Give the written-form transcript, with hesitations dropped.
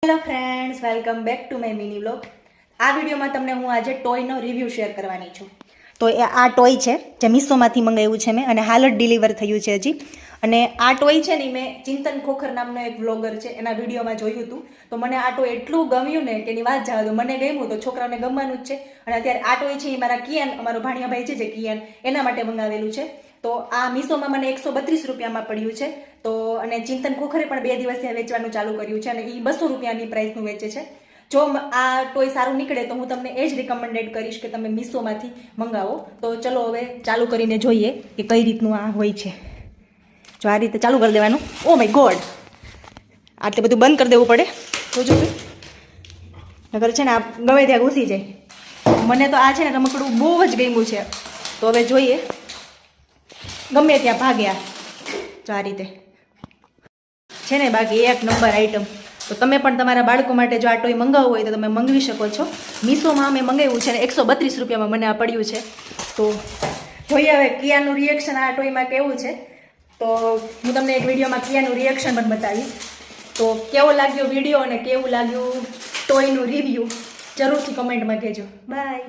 Hello friends, welcome back to my mini vlog. આ વિડીયોમાં તમને હું આજે ટોયનો રિવ્યૂ શેર કરવાની છું. તો આ ટોય છે જે મીશોમાંથી મંગાવ્યું છે મેં, અને હાલ જ ડિલિવર થયું છે હજી. અને આ ટોય છે ને મેં ચિંતન ખોખર નામનો એક વ્લોગર છે એના વિડીયોમાં જોયું હતું. તો મને આ ટોય એટલું ગમ્યું ને કે એની વાત જવા દો. મને ગમ્યું તો છોકરાઓને ગમવાનું જ છે. અને અત્યારે આ ટોય છે એ મારા કિયાન, અમારો ભાણિયાભાઈ છે જે કિયાન, એના માટે મંગાવેલું છે. તો આ મીશોમાં મને 132 રૂપિયામાં પડ્યું છે. તો અને ચિંતન ખોખરે પણ 2 દિવસ ત્યાં વેચવાનું ચાલુ કર્યું છે અને એ 200 રૂપિયાની પ્રાઇસનું વેચે છે. જો આ ટોય સારું નીકળે તો હું તમને એ જ રિકમેન્ડેડ કરીશ કે તમે મીશોમાંથી મંગાવો. તો ચલો હવે ચાલુ કરીને જોઈએ કે કઈ રીતનું આ હોય છે. જો આ રીતે ચાલુ કરી દેવાનું. ઓ માય ગોડ, આટલે બધું બંધ કરી દેવું પડે તો જો નગર છે ને આ ગમે ત્યાં ઘૂસી જાય. મને તો આ છે ને રમકડું બહુ જ ગમ્યું છે. તો હવે જોઈએ, ગમે ત્યાં ભાગ્યા. જો આ રીતે છે ને, બાકી એક નંબર આઈટમ. તો તમે પણ તમારા બાળકો માટે જો આ ટોય મંગાવવું હોય તો તમે મંગાવી શકો છો. મીશોમાં અમે મંગાવ્યું છે ને 132 રૂપિયામાં મને આ પડ્યું છે. તો જોઈએ હવે કિયાનું રિએક્શન આ ટોયમાં કેવું છે. તો હું તમને એક વિડીયોમાં કિયાનું રિએક્શન પણ બતાવીશ. તો કેવો લાગ્યો વિડીયો અને કેવું લાગ્યું ટોયનું રિવ્યૂ જરૂરથી કમેન્ટમાં કહેજો. બાય.